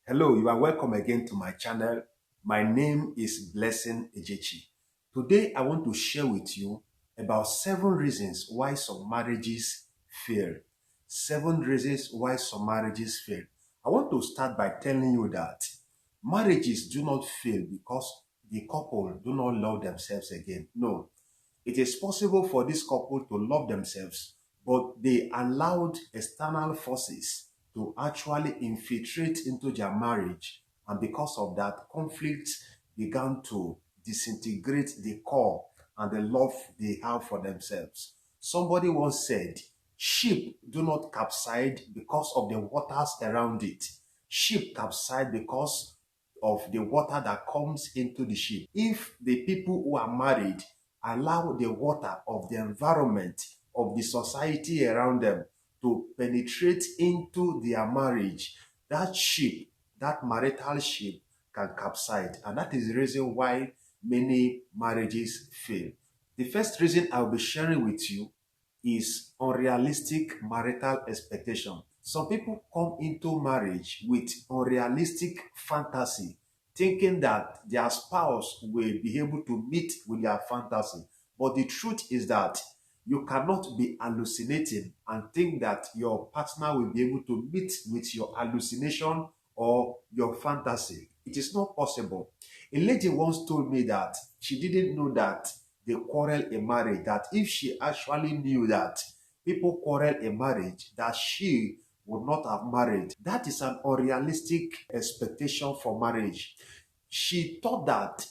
Hello, you are welcome again to my channel. My name is Blessing Ejechi. Today, I want to share with you about 7 reasons why some marriages fail. 7 reasons why some marriages fail. I want to start by telling you that marriages do not fail because the couple do not love themselves again. No, it is possible for this couple to love themselves, but they allowed external forces to actually infiltrate into their marriage. And because of that, conflict began to disintegrate the core and the love they have for themselves. Somebody once said, ship do not capsize because of the waters around it. Ship capsize because of the water that comes into the ship. If the people who are married allow the water of the environment, of the society around them to penetrate into their marriage, that ship, that marital ship can capsize. And that is the reason why many marriages fail. The first reason I'll be sharing with you is unrealistic marital expectation. Some people come into marriage with unrealistic fantasy, thinking that their spouse will be able to meet with their fantasy. But the truth is that you cannot be hallucinating and think that your partner will be able to meet with your hallucination or your fantasy. It is not possible. A lady once told me that she didn't know that they quarrel in marriage, that if she actually knew that people quarrel in marriage, that she would not have married. That is an unrealistic expectation for marriage. She thought that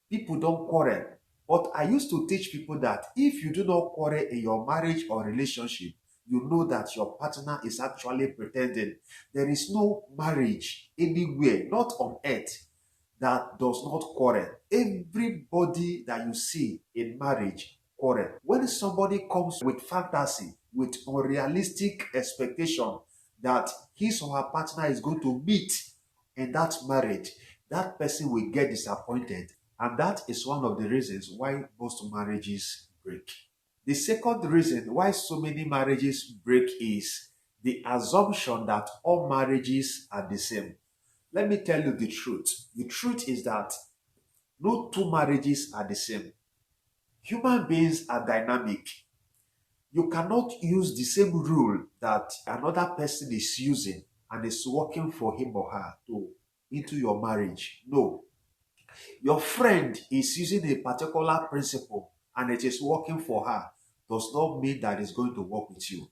people don't quarrel. But I used to teach people that if you do not quarrel in your marriage or relationship, you know that your partner is actually pretending. There is no marriage anywhere, not on earth, that does not quarrel. Everybody that you see in marriage quarrel. When somebody comes with fantasy, with unrealistic expectation that his or her partner is going to meet in that marriage, that person will get disappointed. And that is one of the reasons why most marriages break. The second reason why so many marriages break is the assumption that all marriages are the same. Let me tell you the truth. The truth is that no two marriages are the same. Human beings are dynamic. You cannot use the same rule that another person is using and is working for him or her to into your marriage. No. Your friend is using a particular principle and it is working for her does not mean that it's going to work with you.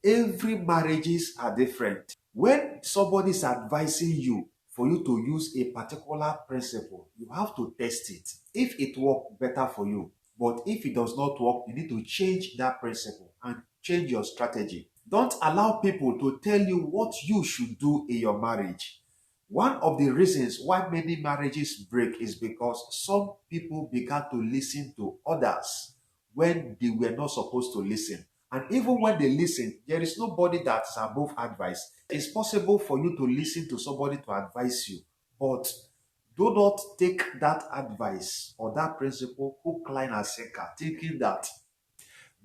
Every marriages are different. When somebody is advising you for you to use a particular principle, you have to test it. If it works, better for you. But if it does not work, you need to change that principle and change your strategy. Don't allow people to tell you what you should do in your marriage. One of the reasons why many marriages break is because some people began to listen to others when they were not supposed to listen. And even when they listen, there is nobody that is above advice. It's possible for you to listen to somebody to advise you, but do not take that advice or that principle hook, line, and sinker, thinking that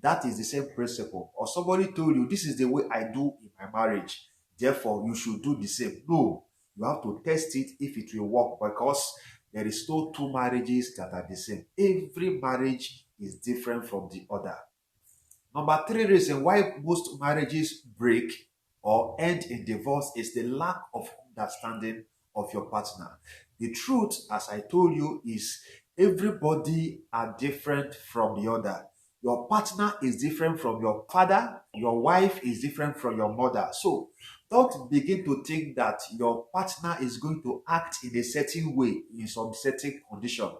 that is the same principle. Or somebody told you, this is the way I do in my marriage, therefore you should do the same. No, you have to test it if it will work, because there is no two marriages that are the same. Every marriage is different from the other. Number 3 reason why most marriages break or end in divorce is the lack of understanding of your partner. The truth, as I told you, is everybody are different from the other. Your partner is different from your father. Your wife is different from your mother. So don't begin to think that your partner is going to act in a certain way in some certain condition.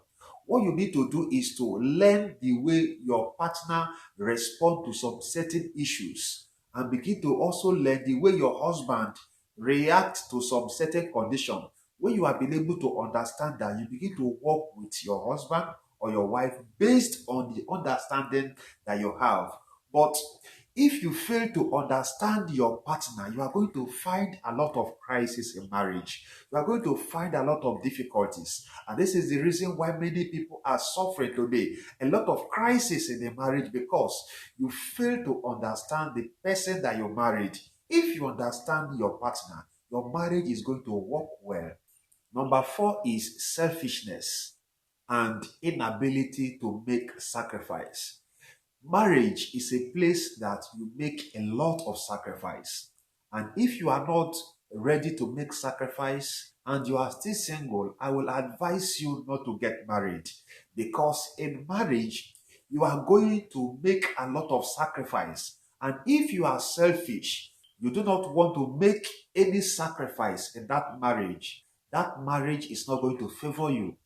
What you need to do is to learn the way your partner respond to some certain issues, and begin to also learn the way your husband react to some certain condition. When you have been able to understand that, you begin to work with your husband or your wife based on the understanding that you have. But if you fail to understand your partner, you are going to find a lot of crisis in marriage. You are going to find a lot of difficulties. And this is the reason why many people are suffering today. A lot of crisis in the marriage, because you fail to understand the person that you married. If you understand your partner, your marriage is going to work well. Number four is selfishness and inability to make sacrifice. Marriage is a place that you make a lot of sacrifice. And if you are not ready to make sacrifice and you are still single, I will advise you not to get married, because in marriage, you are going to make a lot of sacrifice. And if you are selfish, you do not want to make any sacrifice in that marriage is not going to favor you.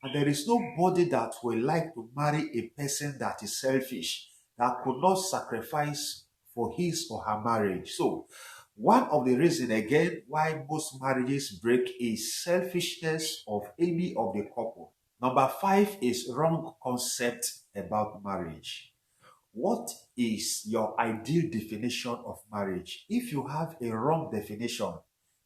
And there is nobody that will like to marry a person that is selfish, that could not sacrifice for his or her marriage. So, one of the reasons again why most marriages break is selfishness of any of the couple. Number five is wrong concept about marriage. What is your ideal definition of marriage? If you have a wrong definition,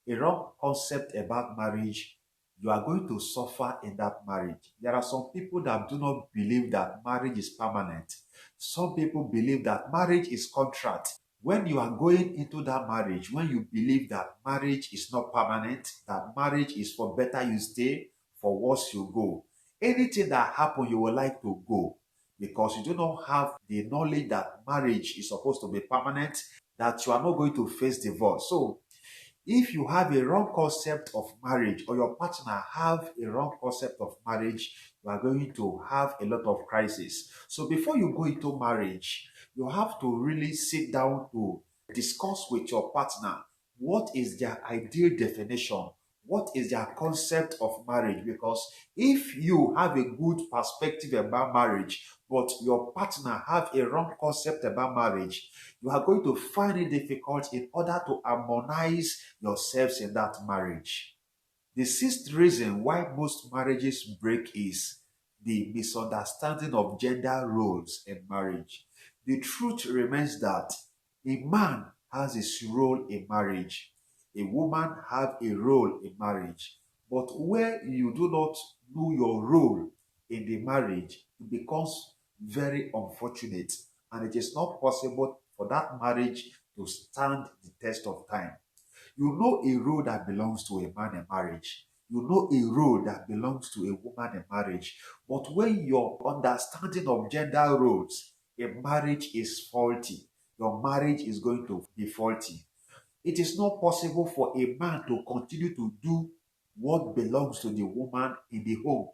a wrong concept about marriage, you are going to suffer in that marriage. There are some people that do not believe that marriage is permanent. Some people believe that marriage is contract. When you are going into that marriage, when you believe that marriage is not permanent, that marriage is for better you stay, for worse you go. Anything that happens, you will like to go, because you do not have the knowledge that marriage is supposed to be permanent, that you are not going to face divorce. So if you have a wrong concept of marriage, or your partner have a wrong concept of marriage, you are going to have a lot of crisis. So before you go into marriage, you have to really sit down to discuss with your partner what is their ideal definition, what is their concept of marriage. Because if you have a good perspective about marriage, but your partner have a wrong concept about marriage, you are going to find it difficult in order to harmonize yourselves in that marriage. The sixth reason why most marriages break is the misunderstanding of gender roles in marriage. The truth remains that a man has his role in marriage, a woman has a role in marriage. But where you do not know your role in the marriage, it becomes very unfortunate, and it is not possible for that marriage to stand the test of time. You know a role that belongs to a man in marriage. You know a role that belongs to a woman in marriage. But when your understanding of gender roles in marriage is faulty, your marriage is going to be faulty. It is not possible for a man to continue to do what belongs to the woman in the home.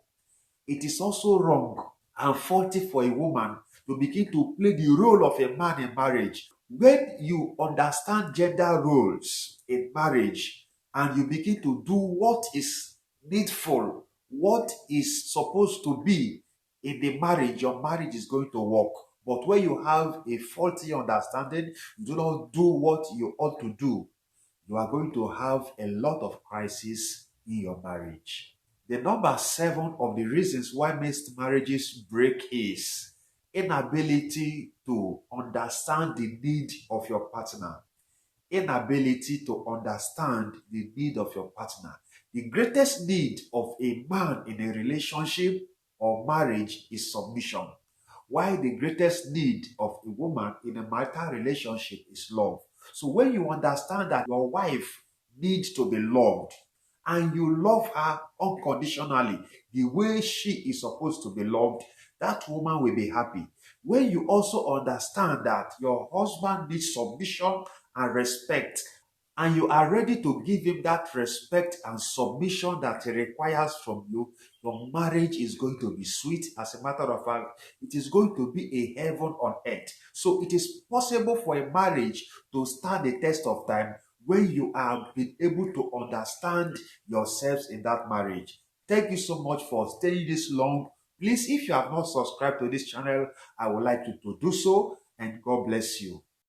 It is also wrong and faulty for a woman to begin to play the role of a man in marriage. When you understand gender roles in marriage and you begin to do what is needful, what is supposed to be in the marriage, your marriage is going to work. But when you have a faulty understanding, you do not do what you ought to do, you are going to have a lot of crisis in your marriage. The number seven of the reasons why most marriages break is inability to understand the need of your partner. Inability to understand the need of your partner. The greatest need of a man in a relationship or marriage is submission, while the greatest need of a woman in a marital relationship is love. So when you understand that your wife needs to be loved, and you love her unconditionally, the way she is supposed to be loved, that woman will be happy. When you also understand that your husband needs submission and respect, and you are ready to give him that respect and submission that he requires from you, your marriage is going to be sweet. As a matter of fact, it is going to be a heaven on earth. So it is possible for a marriage to stand the test of time when you have been able to understand yourselves in that marriage. Thank you so much for staying this long. Please, if you have not subscribed to this channel, I would like you to do so, and God bless you.